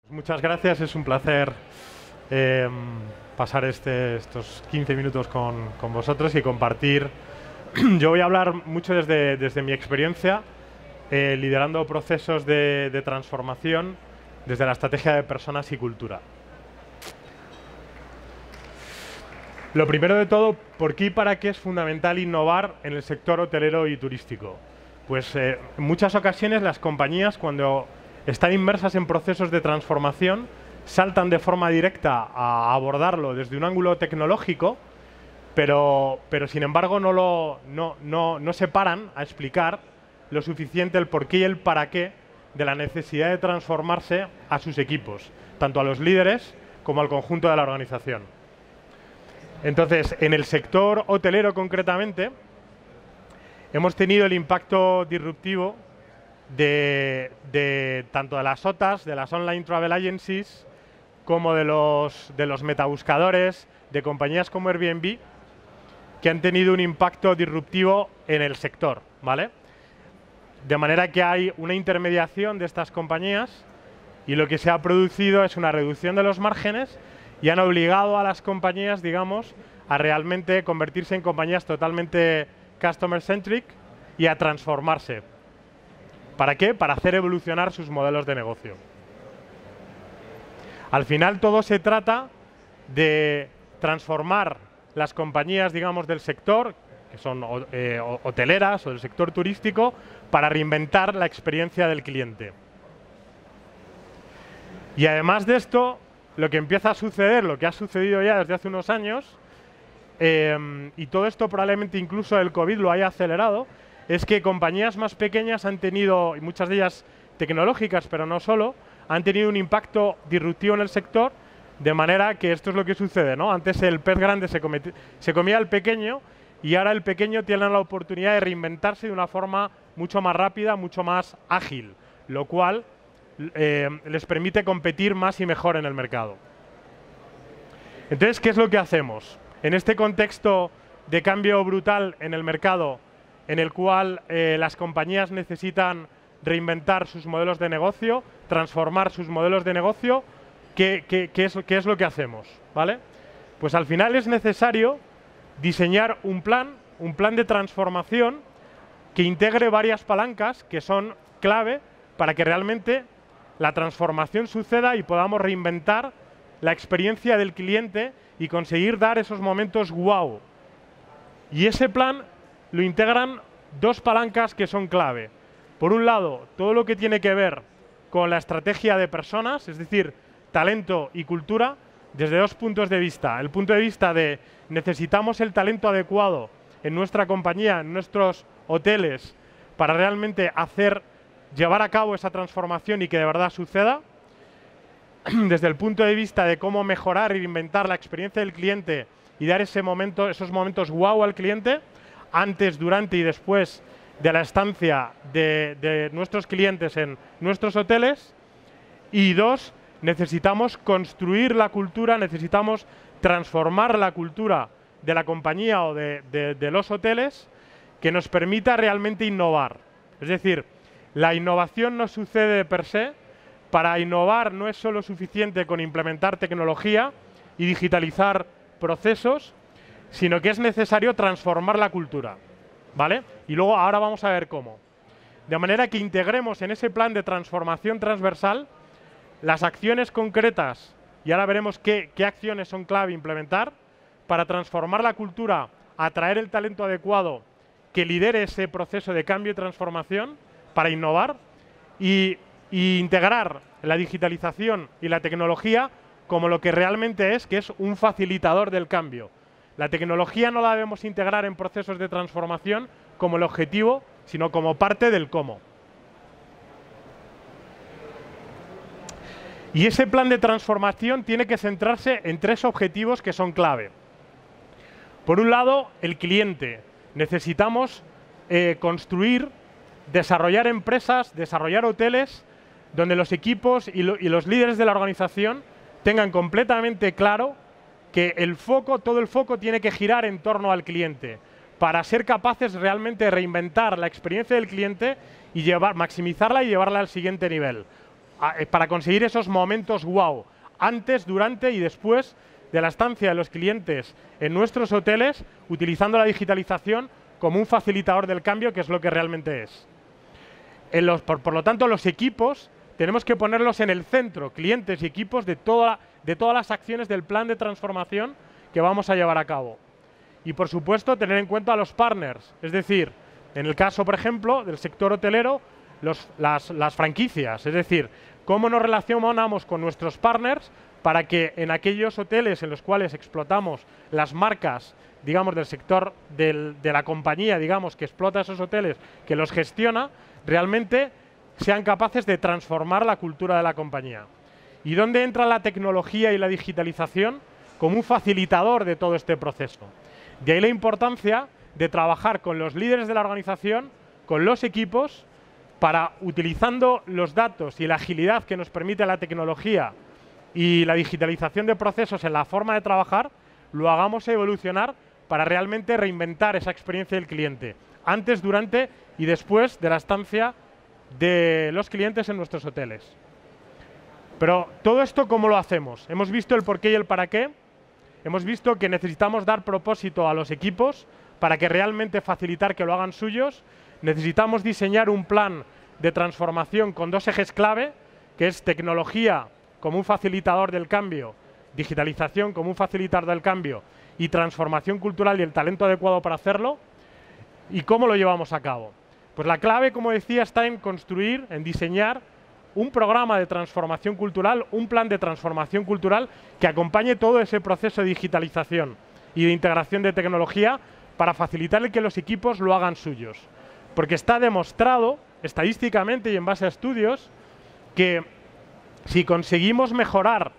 Muchas gracias, es un placer pasar estos 15 minutos con vosotros y compartir. Yo voy a hablar mucho desde mi experiencia, liderando procesos de transformación desde la estrategia de personas y cultura. Lo primero de todo, ¿por qué y para qué es fundamental innovar en el sector hotelero y turístico? Pues en muchas ocasiones las compañías, cuando están inmersas en procesos de transformación, saltan de forma directa a abordarlo desde un ángulo tecnológico, pero sin embargo no se paran a explicar lo suficiente el por qué y el para qué de la necesidad de transformarse a sus equipos, tanto a los líderes como al conjunto de la organización. Entonces, en el sector hotelero concretamente, hemos tenido el impacto disruptivo de tanto de las OTAs, de las Online Travel Agencies, como de los metabuscadores, de compañías como Airbnb, que han tenido un impacto disruptivo en el sector, ¿vale? De manera que hay una intermediación de estas compañías y lo que se ha producido es una reducción de los márgenes y han obligado a las compañías, digamos, a realmente convertirse en compañías totalmente customer-centric y a transformarse. ¿Para qué? Para hacer evolucionar sus modelos de negocio. Al final todo se trata de transformar las compañías, digamos, del sector, que son hoteleras o del sector turístico, para reinventar la experiencia del cliente. Y además de esto, lo que empieza a suceder, lo que ha sucedido ya desde hace unos años, y todo esto probablemente incluso el COVID lo haya acelerado, es que compañías más pequeñas han tenido, y muchas de ellas tecnológicas, pero no solo, han tenido un impacto disruptivo en el sector, de manera que esto es lo que sucede, ¿no? Antes el pez grande se comía al pequeño y ahora el pequeño tiene la oportunidad de reinventarse de una forma mucho más rápida, mucho más ágil, lo cual les permite competir más y mejor en el mercado. Entonces, ¿qué es lo que hacemos? En este contexto de cambio brutal en el mercado, en el cual las compañías necesitan reinventar sus modelos de negocio, transformar sus modelos de negocio, ¿qué es lo que hacemos? ¿Vale? Pues al final es necesario diseñar un plan de transformación que integre varias palancas que son clave para que realmente la transformación suceda y podamos reinventar la experiencia del cliente y conseguir dar esos momentos wow. Y ese plan lo integran dos palancas que son clave. Por un lado, todo lo que tiene que ver con la estrategia de personas, es decir, talento y cultura, desde dos puntos de vista. El punto de vista de necesitamos el talento adecuado en nuestra compañía, en nuestros hoteles, para realmente llevar a cabo esa transformación y que de verdad suceda. Desde el punto de vista de cómo mejorar y reinventar la experiencia del cliente y dar esos momentos wow al cliente, antes, durante y después de la estancia de nuestros clientes en nuestros hoteles. Y dos, necesitamos construir la cultura, necesitamos transformar la cultura de la compañía o de los hoteles que nos permita realmente innovar. Es decir, la innovación no sucede per se. Para innovar no es solo suficiente con implementar tecnología y digitalizar procesos, sino que es necesario transformar la cultura, ¿vale? Y luego ahora vamos a ver cómo. De manera que integremos en ese plan de transformación transversal las acciones concretas, y ahora veremos qué acciones son clave implementar para transformar la cultura, atraer el talento adecuado que lidere ese proceso de cambio y transformación para innovar y integrar la digitalización y la tecnología como lo que realmente es, que es un facilitador del cambio. La tecnología no la debemos integrar en procesos de transformación como el objetivo, sino como parte del cómo. Y ese plan de transformación tiene que centrarse en tres objetivos que son clave. Por un lado, el cliente. Necesitamos construir, desarrollar empresas, desarrollar hoteles donde los equipos y los líderes de la organización tengan completamente claro que todo el foco tiene que girar en torno al cliente para ser capaces realmente de reinventar la experiencia del cliente y maximizarla y llevarla al siguiente nivel. para conseguir esos momentos wow, antes, durante y después de la estancia de los clientes en nuestros hoteles, utilizando la digitalización como un facilitador del cambio, que es lo que realmente es. Por lo tanto, los equipos tenemos que ponerlos en el centro, clientes y equipos de todas las acciones del plan de transformación que vamos a llevar a cabo. Y, por supuesto, tener en cuenta a los partners, es decir, en el caso, por ejemplo, del sector hotelero, las franquicias, es decir, cómo nos relacionamos con nuestros partners para que en aquellos hoteles en los cuales explotamos las marcas, digamos, del sector de la compañía, digamos, que explota esos hoteles, que los gestiona, realmente sean capaces de transformar la cultura de la compañía. ¿Y dónde entra la tecnología y la digitalización? Como un facilitador de todo este proceso. De ahí la importancia de trabajar con los líderes de la organización, con los equipos, para, utilizando los datos y la agilidad que nos permite la tecnología y la digitalización de procesos en la forma de trabajar, lo hagamos evolucionar para realmente reinventar esa experiencia del cliente, antes, durante y después de la estancia de los clientes en nuestros hoteles. Pero todo esto, ¿cómo lo hacemos? Hemos visto el porqué y el para qué. Hemos visto que necesitamos dar propósito a los equipos para que realmente facilitar que lo hagan suyos. Necesitamos diseñar un plan de transformación con dos ejes clave, que es tecnología como un facilitador del cambio, digitalización como un facilitador del cambio y transformación cultural y el talento adecuado para hacerlo. ¿Y cómo lo llevamos a cabo? Pues la clave, como decía, está en construir, en diseñar un programa de transformación cultural, un plan de transformación cultural que acompañe todo ese proceso de digitalización y de integración de tecnología para facilitar el que los equipos lo hagan suyos. Porque está demostrado, estadísticamente y en base a estudios, que si conseguimos mejorar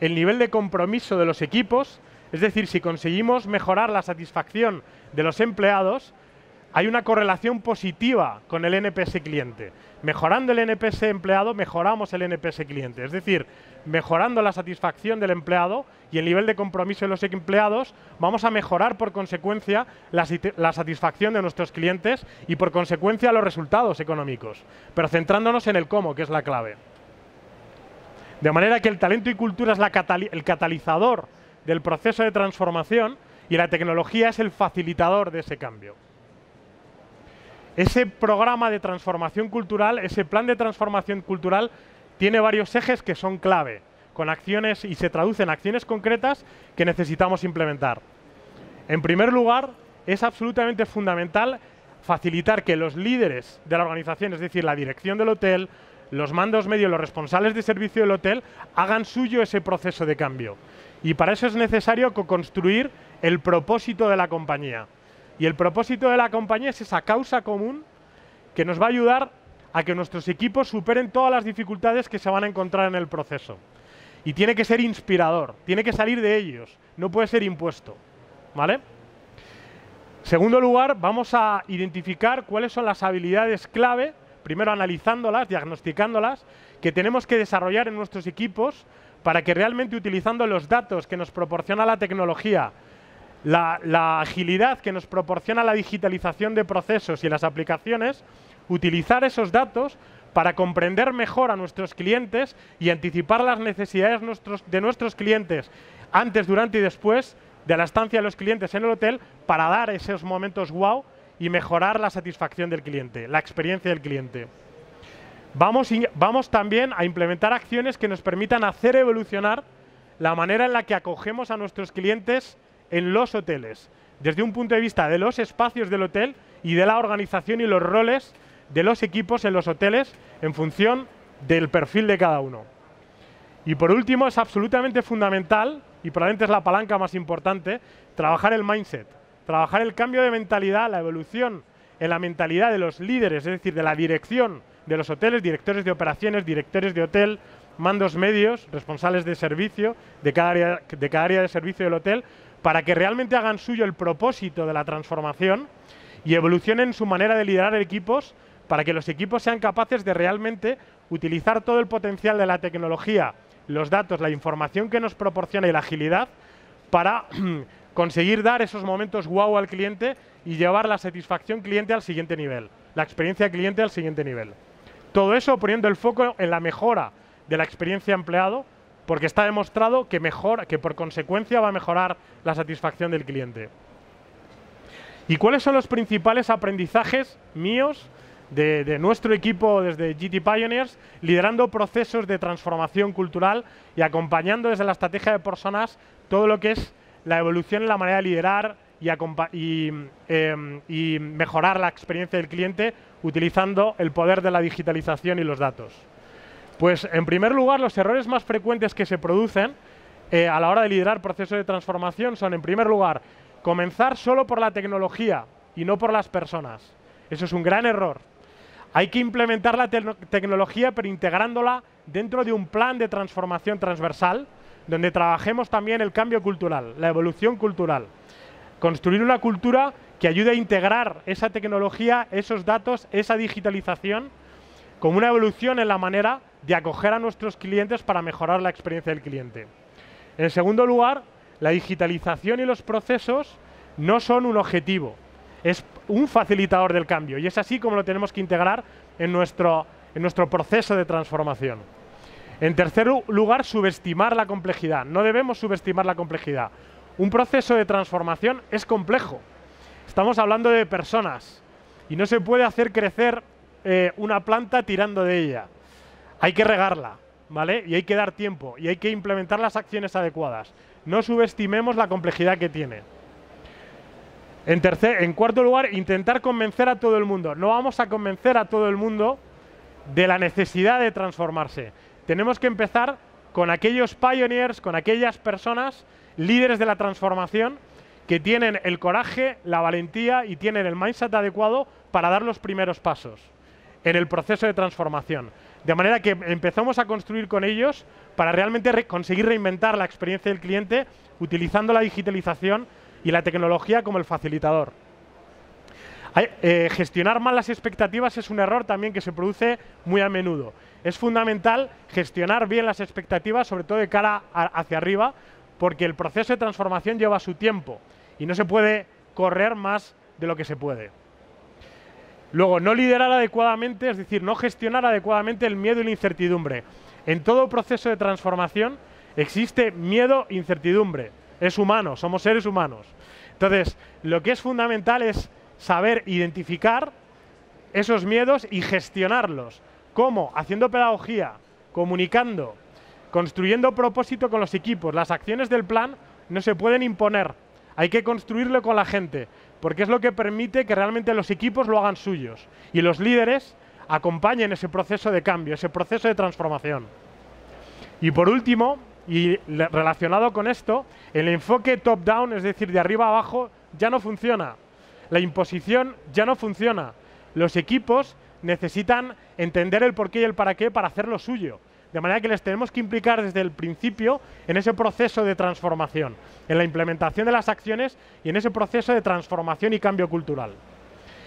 el nivel de compromiso de los equipos, es decir, si conseguimos mejorar la satisfacción de los empleados, hay una correlación positiva con el NPS cliente. Mejorando el NPS empleado, mejoramos el NPS cliente. Es decir, mejorando la satisfacción del empleado y el nivel de compromiso de los empleados, vamos a mejorar por consecuencia la satisfacción de nuestros clientes y por consecuencia los resultados económicos. Pero centrándonos en el cómo, que es la clave. De manera que el talento y cultura es el catalizador del proceso de transformación y la tecnología es el facilitador de ese cambio. Ese programa de transformación cultural, ese plan de transformación cultural, tiene varios ejes que son clave, con acciones y se traducen en acciones concretas que necesitamos implementar. En primer lugar, es absolutamente fundamental facilitar que los líderes de la organización, es decir, la dirección del hotel, los mandos medios, los responsables de servicio del hotel, hagan suyo ese proceso de cambio. Y para eso es necesario co-construir el propósito de la compañía. Y el propósito de la compañía es esa causa común que nos va a ayudar a que nuestros equipos superen todas las dificultades que se van a encontrar en el proceso. Y tiene que ser inspirador, tiene que salir de ellos, no puede ser impuesto. ¿Vale? Segundo lugar, vamos a identificar cuáles son las habilidades clave, primero analizándolas, diagnosticándolas, que tenemos que desarrollar en nuestros equipos para que realmente utilizando los datos que nos proporciona la tecnología, la agilidad que nos proporciona la digitalización de procesos y las aplicaciones, utilizar esos datos para comprender mejor a nuestros clientes y anticipar las necesidades de nuestros clientes antes, durante y después de la estancia de los clientes en el hotel para dar esos momentos wow y mejorar la satisfacción del cliente, la experiencia del cliente. Vamos también a implementar acciones que nos permitan hacer evolucionar la manera en la que acogemos a nuestros clientes en los hoteles, desde un punto de vista de los espacios del hotel y de la organización y los roles de los equipos en los hoteles en función del perfil de cada uno. Y por último, es absolutamente fundamental, y probablemente es la palanca más importante, trabajar el mindset, trabajar el cambio de mentalidad, la evolución en la mentalidad de los líderes, es decir, de la dirección de los hoteles, directores de operaciones, directores de hotel, mandos medios, responsables de servicio, de cada área de servicio del hotel, para que realmente hagan suyo el propósito de la transformación y evolucionen su manera de liderar equipos para que los equipos sean capaces de realmente utilizar todo el potencial de la tecnología, los datos, la información que nos proporciona y la agilidad para conseguir dar esos momentos wow al cliente y llevar la satisfacción cliente al siguiente nivel, la experiencia cliente al siguiente nivel. Todo eso poniendo el foco en la mejora de la experiencia empleado, porque está demostrado que por consecuencia va a mejorar la satisfacción del cliente. ¿Y cuáles son los principales aprendizajes míos de nuestro equipo desde GT Pioneers, liderando procesos de transformación cultural y acompañando desde la estrategia de personas todo lo que es la evolución en la manera de liderar y mejorar la experiencia del cliente utilizando el poder de la digitalización y los datos? Pues, en primer lugar, los errores más frecuentes que se producen a la hora de liderar procesos de transformación son, en primer lugar, comenzar solo por la tecnología y no por las personas. Eso es un gran error. Hay que implementar la tecnología, pero integrándola dentro de un plan de transformación transversal, donde trabajemos también el cambio cultural, la evolución cultural. Construir una cultura que ayude a integrar esa tecnología, esos datos, esa digitalización, como una evolución en la manera de acoger a nuestros clientes para mejorar la experiencia del cliente. En segundo lugar, la digitalización y los procesos no son un objetivo, es un facilitador del cambio, y es así como lo tenemos que integrar en nuestro proceso de transformación. En tercer lugar, subestimar la complejidad. No debemos subestimar la complejidad. Un proceso de transformación es complejo. Estamos hablando de personas y no se puede hacer crecer una planta tirando de ella. Hay que regarla, ¿vale? Y hay que dar tiempo y hay que implementar las acciones adecuadas. No subestimemos la complejidad que tiene. En cuarto lugar, intentar convencer a todo el mundo. No vamos a convencer a todo el mundo de la necesidad de transformarse. Tenemos que empezar con aquellos pioneers, con aquellas personas, líderes de la transformación, que tienen el coraje, la valentía y tienen el mindset adecuado para dar los primeros pasos en el proceso de transformación. De manera que empezamos a construir con ellos para realmente conseguir reinventar la experiencia del cliente utilizando la digitalización y la tecnología como el facilitador. Gestionar mal las expectativas es un error también que se produce muy a menudo. Es fundamental gestionar bien las expectativas, sobre todo de cara hacia arriba, porque el proceso de transformación lleva su tiempo y no se puede correr más de lo que se puede. Luego, no liderar adecuadamente, es decir, no gestionar adecuadamente el miedo y la incertidumbre. En todo proceso de transformación existe miedo e incertidumbre. Es humano, somos seres humanos. Entonces, lo que es fundamental es saber identificar esos miedos y gestionarlos. ¿Cómo? Haciendo pedagogía, comunicando, construyendo propósito con los equipos. Las acciones del plan no se pueden imponer. Hay que construirlo con la gente, porque es lo que permite que realmente los equipos lo hagan suyos y los líderes acompañen ese proceso de cambio, ese proceso de transformación. Y por último, y relacionado con esto, el enfoque top-down, es decir, de arriba a abajo, ya no funciona. La imposición ya no funciona. Los equipos necesitan entender el porqué y el para qué para hacer lo suyo. De manera que les tenemos que implicar desde el principio en ese proceso de transformación, en la implementación de las acciones y en ese proceso de transformación y cambio cultural.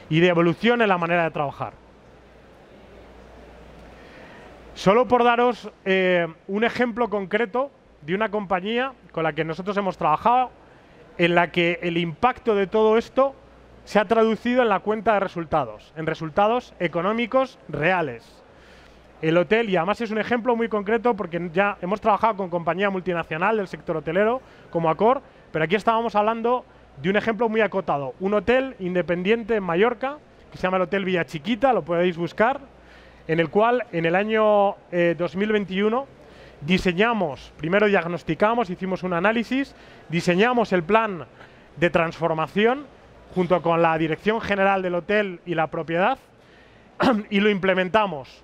Y de evolución en la manera de trabajar. Solo por daros un ejemplo concreto de una compañía con la que nosotros hemos trabajado, en la que el impacto de todo esto se ha traducido en la cuenta de resultados, en resultados económicos reales. El hotel, y además es un ejemplo muy concreto porque ya hemos trabajado con compañía multinacional del sector hotelero, como Accor, pero aquí estábamos hablando de un ejemplo muy acotado. Un hotel independiente en Mallorca, que se llama el Hotel Villa Chiquita, lo podéis buscar, en el cual en el año 2021 diseñamos, primero diagnosticamos, hicimos un análisis, diseñamos el plan de transformación junto con la dirección general del hotel y la propiedad y lo implementamos,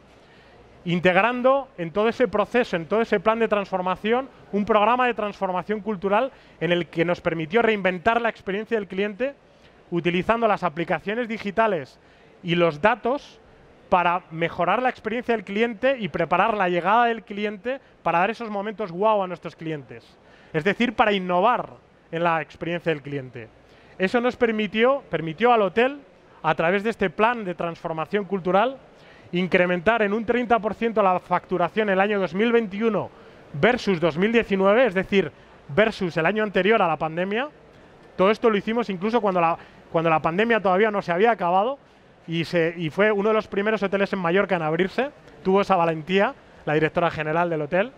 integrando en todo ese proceso, en todo ese plan de transformación, un programa de transformación cultural en el que nos permitió reinventar la experiencia del cliente utilizando las aplicaciones digitales y los datos para mejorar la experiencia del cliente y preparar la llegada del cliente para dar esos momentos wow a nuestros clientes. Es decir, para innovar en la experiencia del cliente. Eso nos permitió al hotel, a través de este plan de transformación cultural, incrementar en un 30% la facturación el año 2021 versus 2019, es decir, versus el año anterior a la pandemia. Todo esto lo hicimos incluso cuando la pandemia todavía no se había acabado y fue uno de los primeros hoteles en Mallorca en abrirse, tuvo esa valentía la directora general del hotel,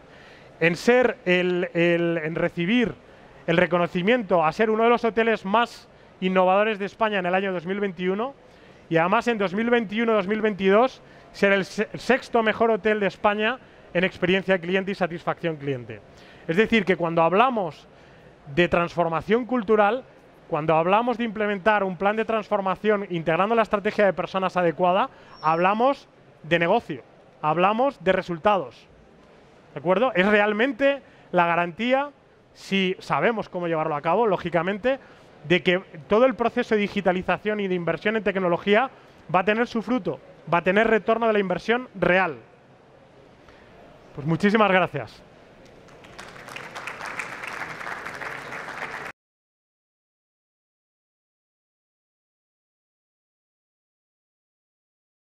en recibir el reconocimiento a ser uno de los hoteles más innovadores de España en el año 2021 y además en 2021-2022 ser el sexto mejor hotel de España en experiencia cliente y satisfacción cliente. Es decir, que cuando hablamos de transformación cultural, cuando hablamos de implementar un plan de transformación integrando la estrategia de personas adecuada, hablamos de negocio, hablamos de resultados. ¿De acuerdo? Es realmente la garantía, si sabemos cómo llevarlo a cabo, lógicamente, de que todo el proceso de digitalización y de inversión en tecnología va a tener su fruto, va a tener retorno de la inversión real. Pues muchísimas gracias.